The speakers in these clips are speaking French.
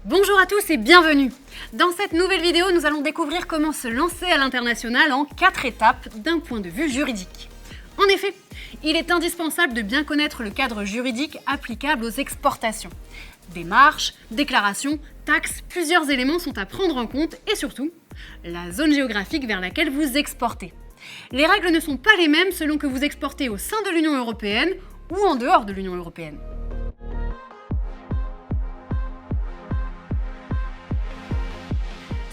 Bonjour à tous et bienvenue. Dans cette nouvelle vidéo, nous allons découvrir comment se lancer à l'international en 4 étapes d'un point de vue juridique. En effet, il est indispensable de bien connaître le cadre juridique applicable aux exportations. Démarches, déclarations, taxes, plusieurs éléments sont à prendre en compte et surtout, la zone géographique vers laquelle vous exportez. Les règles ne sont pas les mêmes selon que vous exportez au sein de l'Union européenne ou en dehors de l'Union européenne.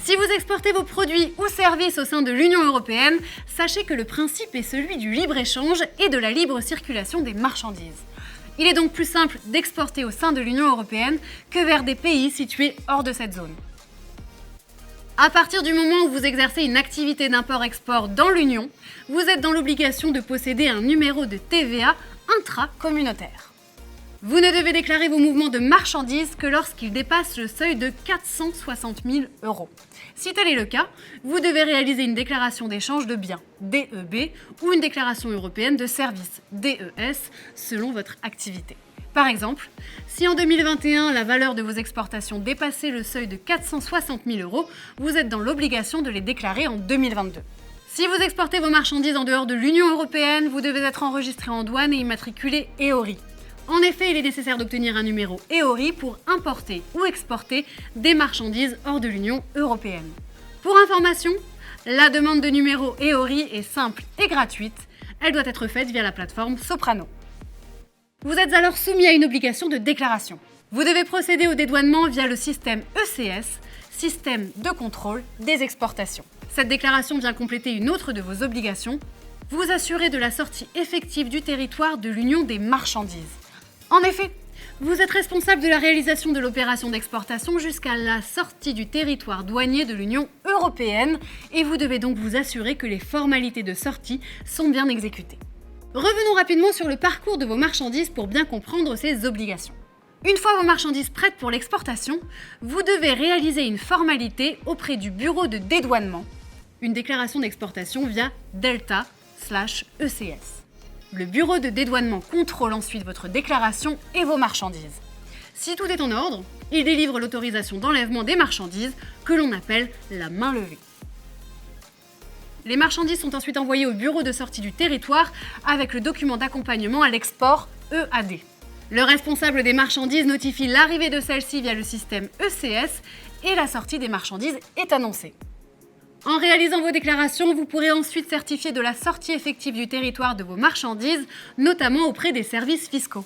Si vous exportez vos produits ou services au sein de l'Union européenne, sachez que le principe est celui du libre-échange et de la libre circulation des marchandises. Il est donc plus simple d'exporter au sein de l'Union européenne que vers des pays situés hors de cette zone. À partir du moment où vous exercez une activité d'import-export dans l'Union, vous êtes dans l'obligation de posséder un numéro de TVA intra-communautaire. Vous ne devez déclarer vos mouvements de marchandises que lorsqu'ils dépassent le seuil de 460 000 €. Si tel est le cas, vous devez réaliser une déclaration d'échange de biens, DEB, ou une déclaration européenne de services, DES, selon votre activité. Par exemple, si en 2021, la valeur de vos exportations dépassait le seuil de 460 000 €, vous êtes dans l'obligation de les déclarer en 2022. Si vous exportez vos marchandises en dehors de l'Union européenne, vous devez être enregistré en douane et immatriculé EORI. En effet, il est nécessaire d'obtenir un numéro EORI pour importer ou exporter des marchandises hors de l'Union européenne. Pour information, la demande de numéro EORI est simple et gratuite. Elle doit être faite via la plateforme Soprano. Vous êtes alors soumis à une obligation de déclaration. Vous devez procéder au dédouanement via le système ECS, système de contrôle des exportations. Cette déclaration vient compléter une autre de vos obligations, vous assurer de la sortie effective du territoire de l'Union des marchandises. En effet, vous êtes responsable de la réalisation de l'opération d'exportation jusqu'à la sortie du territoire douanier de l'Union européenne et vous devez donc vous assurer que les formalités de sortie sont bien exécutées. Revenons rapidement sur le parcours de vos marchandises pour bien comprendre ces obligations. Une fois vos marchandises prêtes pour l'exportation, vous devez réaliser une formalité auprès du bureau de dédouanement, une déclaration d'exportation via Delta/ECS. Le bureau de dédouanement contrôle ensuite votre déclaration et vos marchandises. Si tout est en ordre, il délivre l'autorisation d'enlèvement des marchandises que l'on appelle la main levée. Les marchandises sont ensuite envoyées au bureau de sortie du territoire avec le document d'accompagnement à l'export EAD. Le responsable des marchandises notifie l'arrivée de celles-ci via le système ECS et la sortie des marchandises est annoncée. En réalisant vos déclarations, vous pourrez ensuite certifier de la sortie effective du territoire de vos marchandises, notamment auprès des services fiscaux.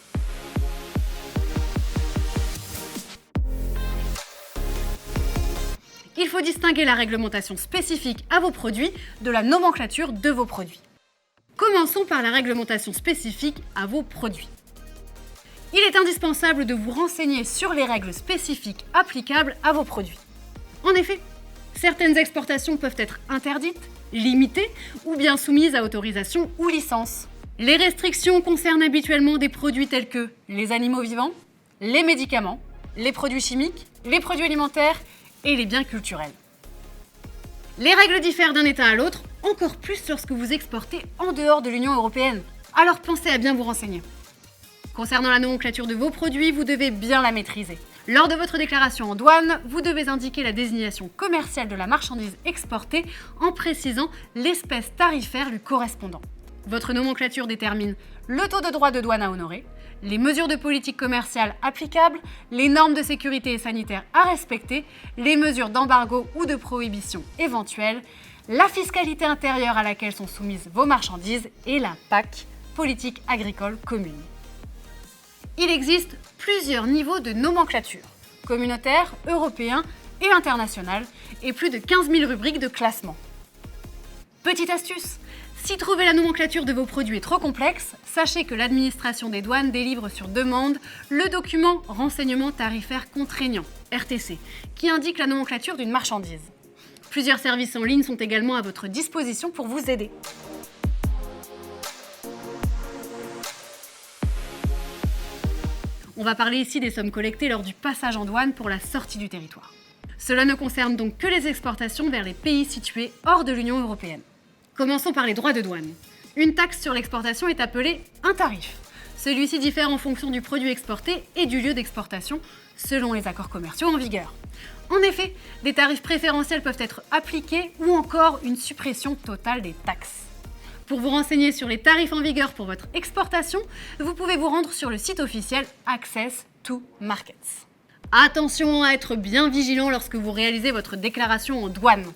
Il faut distinguer la réglementation spécifique à vos produits de la nomenclature de vos produits. Commençons par la réglementation spécifique à vos produits. Il est indispensable de vous renseigner sur les règles spécifiques applicables à vos produits. En effet, certaines exportations peuvent être interdites, limitées ou bien soumises à autorisation ou licence. Les restrictions concernent habituellement des produits tels que les animaux vivants, les médicaments, les produits chimiques, les produits alimentaires et les biens culturels. Les règles diffèrent d'un État à l'autre, encore plus lorsque vous exportez en dehors de l'Union européenne. Alors pensez à bien vous renseigner. Concernant la nomenclature de vos produits, vous devez bien la maîtriser. Lors de votre déclaration en douane, vous devez indiquer la désignation commerciale de la marchandise exportée en précisant l'espèce tarifaire lui correspondant. Votre nomenclature détermine le taux de droit de douane à honorer, les mesures de politique commerciale applicables, les normes de sécurité et sanitaire à respecter, les mesures d'embargo ou de prohibition éventuelles, la fiscalité intérieure à laquelle sont soumises vos marchandises et la PAC, politique agricole commune. Il existe plusieurs niveaux de nomenclature, communautaire, européen et international, et plus de 15 000 rubriques de classement. Petite astuce, si trouver la nomenclature de vos produits est trop complexe, sachez que l'administration des douanes délivre sur demande le document Renseignement tarifaire contraignant, RTC, qui indique la nomenclature d'une marchandise. Plusieurs services en ligne sont également à votre disposition pour vous aider. On va parler ici des sommes collectées lors du passage en douane pour la sortie du territoire. Cela ne concerne donc que les exportations vers les pays situés hors de l'Union européenne. Commençons par les droits de douane. Une taxe sur l'exportation est appelée un tarif. Celui-ci diffère en fonction du produit exporté et du lieu d'exportation, selon les accords commerciaux en vigueur. En effet, des tarifs préférentiels peuvent être appliqués ou encore une suppression totale des taxes. Pour vous renseigner sur les tarifs en vigueur pour votre exportation, vous pouvez vous rendre sur le site officiel Access to Markets. Attention à être bien vigilant lorsque vous réalisez votre déclaration en douane.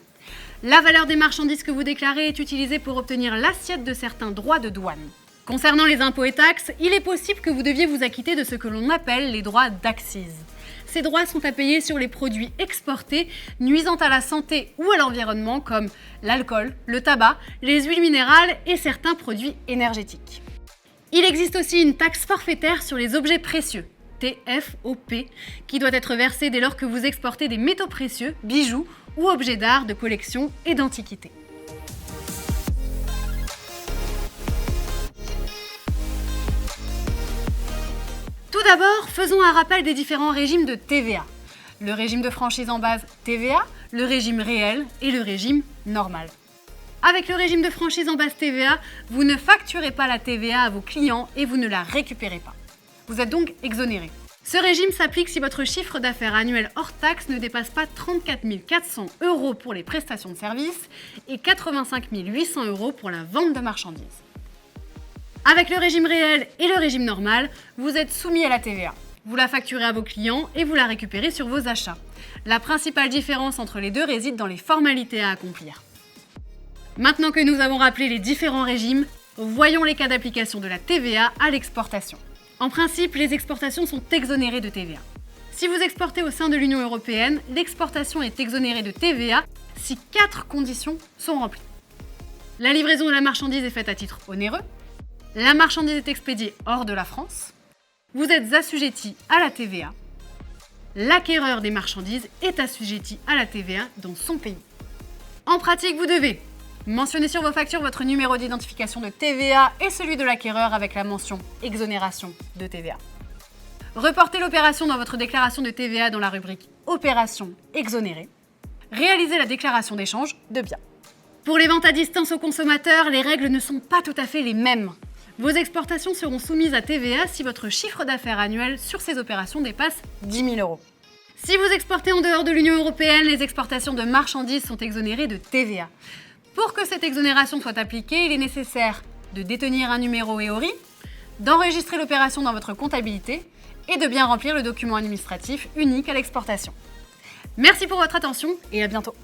La valeur des marchandises que vous déclarez est utilisée pour obtenir l'assiette de certains droits de douane. Concernant les impôts et taxes, il est possible que vous deviez vous acquitter de ce que l'on appelle les droits d'accise. Ces droits sont à payer sur les produits exportés nuisant à la santé ou à l'environnement comme l'alcool, le tabac, les huiles minérales et certains produits énergétiques. Il existe aussi une taxe forfaitaire sur les objets précieux, TFOP, qui doit être versée dès lors que vous exportez des métaux précieux, bijoux ou objets d'art, de collection et d'antiquité. Tout d'abord, faisons un rappel des différents régimes de TVA. Le régime de franchise en base TVA, le régime réel et le régime normal. Avec le régime de franchise en base TVA, vous ne facturez pas la TVA à vos clients et vous ne la récupérez pas. Vous êtes donc exonéré. Ce régime s'applique si votre chiffre d'affaires annuel hors taxe ne dépasse pas 34 400 € pour les prestations de services et 85 800 € pour la vente de marchandises. Avec le régime réel et le régime normal, vous êtes soumis à la TVA. Vous la facturez à vos clients et vous la récupérez sur vos achats. La principale différence entre les deux réside dans les formalités à accomplir. Maintenant que nous avons rappelé les différents régimes, voyons les cas d'application de la TVA à l'exportation. En principe, les exportations sont exonérées de TVA. Si vous exportez au sein de l'Union européenne, l'exportation est exonérée de TVA si 4 conditions sont remplies. La livraison de la marchandise est faite à titre onéreux. La marchandise est expédiée hors de la France. Vous êtes assujetti à la TVA. L'acquéreur des marchandises est assujetti à la TVA dans son pays. En pratique, vous devez mentionner sur vos factures votre numéro d'identification de TVA et celui de l'acquéreur avec la mention exonération de TVA. Reporter l'opération dans votre déclaration de TVA dans la rubrique Opération exonérée. Réaliser la déclaration d'échange de biens. Pour les ventes à distance aux consommateurs, les règles ne sont pas tout à fait les mêmes. Vos exportations seront soumises à TVA si votre chiffre d'affaires annuel sur ces opérations dépasse 10 000 €. Si vous exportez en dehors de l'Union européenne, les exportations de marchandises sont exonérées de TVA. Pour que cette exonération soit appliquée, il est nécessaire de détenir un numéro EORI, d'enregistrer l'opération dans votre comptabilité et de bien remplir le document administratif unique à l'exportation. Merci pour votre attention et à bientôt.